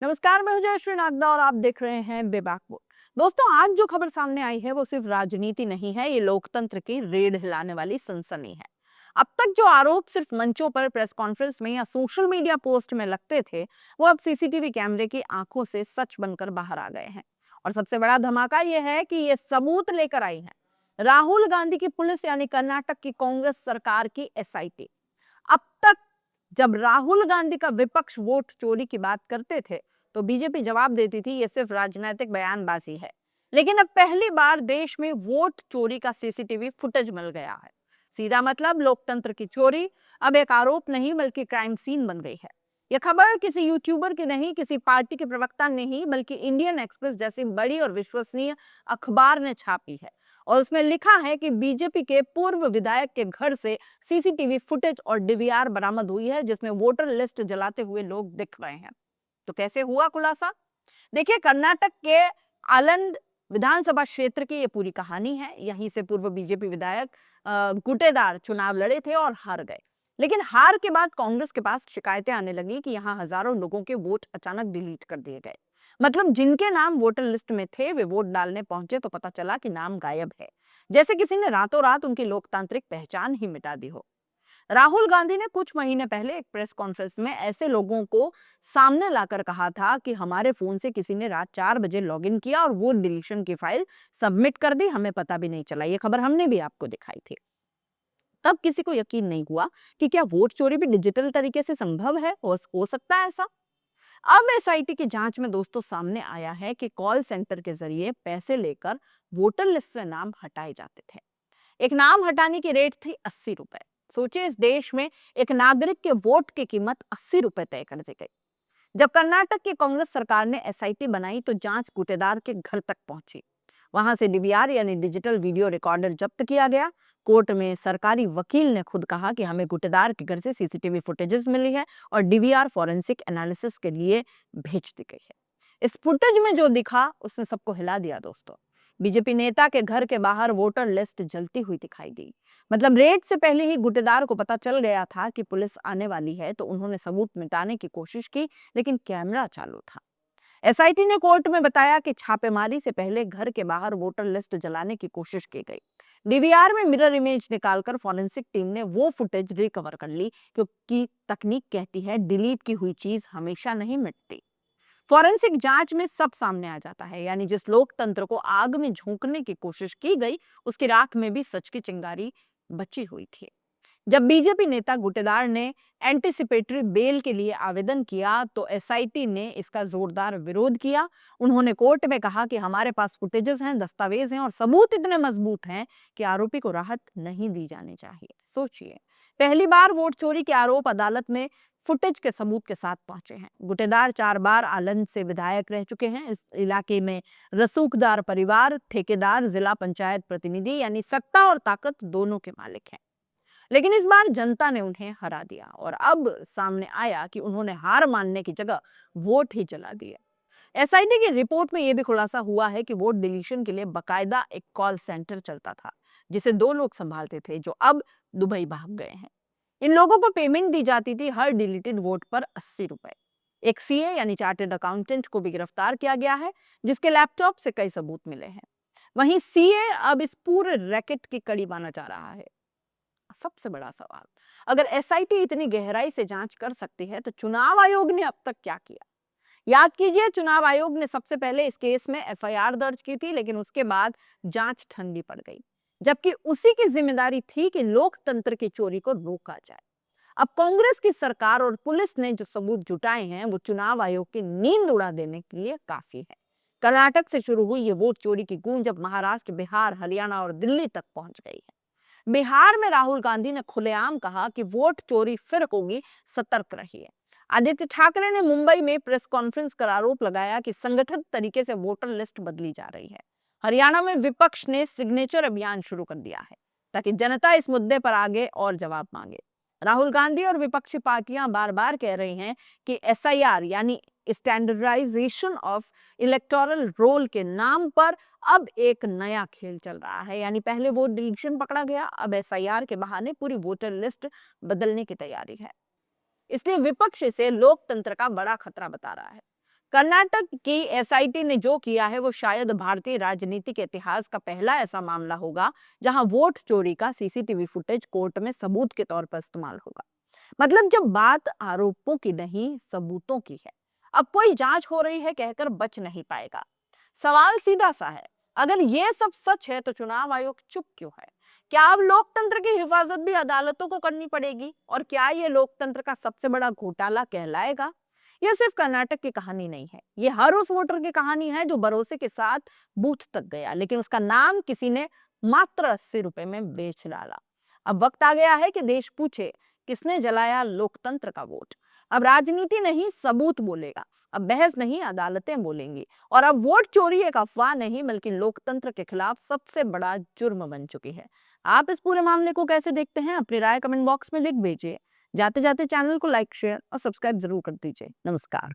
नमस्कार, मैं हूं जयश्री नागदा और आप देख रहे हैं बेबाक बोल। दोस्तों, आज जो खबर सामने आई है वो सिर्फ राजनीति नहीं है, ये लोकतंत्र की रीढ़ हिलाने वाली सनसनी है। अब तक जो आरोप सिर्फ मंचों पर, प्रेस कॉन्फ्रेंस में या सोशल मीडिया पोस्ट में लगते थे, वो अब सीसीटीवी कैमरे की आंखों से सच बनकर बाहर आ गए हैं। और सबसे बड़ा धमाका ये है कि ये सबूत लेकर आई है राहुल गांधी की पुलिस, यानी कर्नाटक की कांग्रेस सरकार की एसआईटी। अब तक जब राहुल गांधी का विपक्ष वोट चोरी की बात करते थे, तो बीजेपी जवाब देती थी ये सिर्फ राजनीतिक बयानबाजी है। लेकिन अब पहली बार देश में वोट चोरी का सीसीटीवी फुटेज मिल गया है। सीधा मतलब लोकतंत्र की चोरी अब एक आरोप नहीं बल्कि क्राइम सीन बन गई है। यह खबर किसी यूट्यूबर की नहीं, किसी पार्टी के प्रवक्ता ने नहीं, बल्कि इंडियन एक्सप्रेस जैसी बड़ी और विश्वसनीय अखबार ने छापी है। और उसमें लिखा है कि बीजेपी के पूर्व विधायक के घर से सीसीटीवी फुटेज और डीवीआर बरामद हुई है, जिसमें वोटर लिस्ट जलाते हुए लोग दिख रहे हैं। तो कैसे हुआ खुलासा? देखिए, कर्नाटक के आलंद विधानसभा क्षेत्र की ये पूरी कहानी है। यहीं से पूर्व बीजेपी विधायक गुटेदार चुनाव लड़े थे और हार गए। लेकिन हार के बाद कांग्रेस के पास शिकायतें आने लगी कि यहाँ हजारों लोगों के वोट अचानक डिलीट कर दिए गए। मतलब जिनके नाम वोटर लिस्ट में थे वे वोट डालने पहुंचे तो पता चला कि नाम गायब है, जैसे किसी ने रातों रात उनकी लोकतांत्रिक पहचान ही मिटा दी हो। राहुल गांधी ने कुछ महीने पहले एक प्रेस कॉन्फ्रेंस में ऐसे लोगों को सामने लाकर कहा था कि हमारे फोन से किसी ने रात 4 बजे लॉगिन किया और वोट डिलीशन की फाइल सबमिट कर दी, हमें पता भी नहीं चला। ये खबर हमने भी आपको दिखाई थी। तब किसी को यकीन नहीं हुआ कि क्या वोट चोरी भी डिजिटल तरीके से संभव है, हो सकता है ऐसा। अब एसआईटी की जांच में दोस्तों सामने आया है कि कॉल सेंटर के जरिए पैसे लेकर वोटर लिस्ट से नाम हटाए जाते थे। एक नाम हटाने की रेट थी 80 रुपए। सोचिए, इस देश में एक नागरिक के वोट की कीमत 80 रुपए तय कर दी गई। जब कर्नाटक की कांग्रेस सरकार ने एसआईटी बनाई तो जांच गुटेदार के घर तक पहुंची। वहां से डीवीआर यानी डिजिटल वीडियो रिकॉर्डर जब्त किया गया। कोर्ट में सरकारी वकील ने खुद कहा कि हमें गुटेदार के घर से सीसीटीवी फुटेजेस मिली है और डीवीआर फॉरेंसिक एनालिसिस के लिए भेज दी गई है। इस फुटेज में जो दिखा उसने सबको हिला दिया दोस्तों। बीजेपी नेता के घर के बाहर वोटर लिस्ट जलती हुई दिखाई दी। मतलब रेड से पहले ही गुटेदार को पता चल गया था कि पुलिस आने वाली है, तो उन्होंने सबूत मिटाने की कोशिश की, लेकिन कैमरा चालू था। एसआईटी ने कोर्ट में बताया कि छापेमारी से पहले घर के बाहर वोटर लिस्ट जलाने की कोशिश की गई। डीवीआर में मिरर इमेज निकालकर फॉरेंसिक टीम ने वो फुटेज रिकवर कर ली, क्योंकि तकनीक कहती है डिलीट की हुई चीज हमेशा नहीं मिटती। फॉरेंसिक जांच में सब सामने आ जाता है, यानी जिस लोकतंत्र को आग में झोंकने की कोशिश की गई, उसकी राख में भी सच की चिंगारी बची हुई थी। जब बीजेपी नेता गुटेदार ने एंटीसिपेटरी बेल के लिए आवेदन किया तो एसआईटी ने इसका जोरदार विरोध किया। उन्होंने कोर्ट में कहा कि हमारे पास फुटेजेस हैं, दस्तावेज हैं और सबूत इतने मजबूत हैं कि आरोपी को राहत नहीं दी जानी चाहिए। सोचिए, पहली बार वोट चोरी के आरोप अदालत में फुटेज के सबूत के साथ पहुंचे हैं। गुटेदार 4 बार आलंद से विधायक रह चुके हैं। इस इलाके में रसूखदार परिवार, ठेकेदार, जिला पंचायत प्रतिनिधि, यानी सत्ता और ताकत दोनों के मालिक हैं। लेकिन इस बार जनता ने उन्हें हरा दिया और अब सामने आया कि उन्होंने हार मानने की जगह वोट ही जला दिया। एसआईटी की रिपोर्ट में यह भी खुलासा हुआ है कि वोट डिलीशन के लिए बकायदा एक कॉल सेंटर चलता था, जिसे 2 लोग संभालते थे, जो अब दुबई भाग गए हैं। इन लोगों को पेमेंट दी जाती थी हर डिलीटेड वोट पर 80 रुपए। एक सीए यानी चार्टर्ड अकाउंटेंट को भी गिरफ्तार किया गया है, जिसके लैपटॉप से कई सबूत मिले हैं। वहीं सीए अब इस पूरे रैकेट की कड़ी माना जा रहा है। सबसे बड़ा सवाल, अगर एसआईटी इतनी गहराई से जांच कर सकती है तो चुनाव आयोग ने अब तक क्या किया? याद कीजिए, चुनाव आयोग ने सबसे पहले इस केस में एफआईआर दर्ज की थी, लेकिन उसके बाद जांच ठंडी पड़ गई, जबकि उसी की जिम्मेदारी थी कि लोकतंत्र की चोरी को रोका जाए। अब कांग्रेस की सरकार और पुलिस ने जो सबूत जुटाए हैं वो चुनाव आयोग की नींद उड़ा देने के लिए काफी है। कर्नाटक से शुरू हुई ये वोट चोरी की गूंज अब महाराष्ट्र, बिहार, हरियाणा और दिल्ली तक पहुंच गई है। बिहार में राहुल गांधी ने खुलेआम कहा कि वोट चोरी फिर होगी, सतर्क रहिए। आदित्य ठाकरे ने मुंबई में प्रेस कॉन्फ्रेंस कर आरोप लगाया कि संगठित तरीके से वोटर लिस्ट बदली जा रही है। हरियाणा में विपक्ष ने सिग्नेचर अभियान शुरू कर दिया है, ताकि जनता इस मुद्दे पर आगे और जवाब मांगे। राहुल गांधी और विपक्षी पार्टियां बार बार कह रही हैं कि एसआईआर यानी स्टैंडर्डाइजेशन ऑफ इलेक्टोरल रोल के नाम पर अब एक नया खेल चल रहा है। यानी पहले वोट डिलीशन पकड़ा गया, अब एसआईआर के बहाने पूरी वोटर लिस्ट बदलने की तैयारी है। इसलिए विपक्ष इसे लोकतंत्र का बड़ा खतरा बता रहा है। कर्नाटक की एसआईटी ने जो किया है वो शायद भारतीय राजनीति के इतिहास का पहला ऐसा मामला होगा जहां वोट चोरी का सीसीटीवी फुटेज कोर्ट में सबूत के तौर पर इस्तेमाल होगा। मतलब जब बात आरोपों की नहीं सबूतों की है, अब कोई जांच हो रही है कहकर बच नहीं पाएगा। सवाल सीधा सा है, अगर ये सब सच है तो चुनाव आयोग चुप क्यों है? क्या अब लोकतंत्र की हिफाजत भी अदालतों को करनी पड़ेगी? और क्या ये लोकतंत्र का सबसे बड़ा घोटाला कहलाएगा? यह सिर्फ कर्नाटक की कहानी नहीं है, ये हर उस वोटर की कहानी है जो भरोसे के साथ बूथ तक गया, लेकिन उसका नाम किसी ने मात्र 80 रुपए में बेच डाला। अब वक्त आ गया है कि देश पूछे, किसने जलाया लोकतंत्र का वोट? अब राजनीति नहीं सबूत बोलेगा, अब बहस नहीं अदालतें बोलेंगी, और अब वोट चोरी एक अफवाह नहीं बल्कि लोकतंत्र के खिलाफ सबसे बड़ा जुर्म बन चुकी है। आप इस पूरे मामले को कैसे देखते हैं? अपनी राय कमेंट बॉक्स में लिख भेजिए। जाते जाते चैनल को लाइक शेयर और सब्सक्राइब जरूर कर दीजिए। नमस्कार।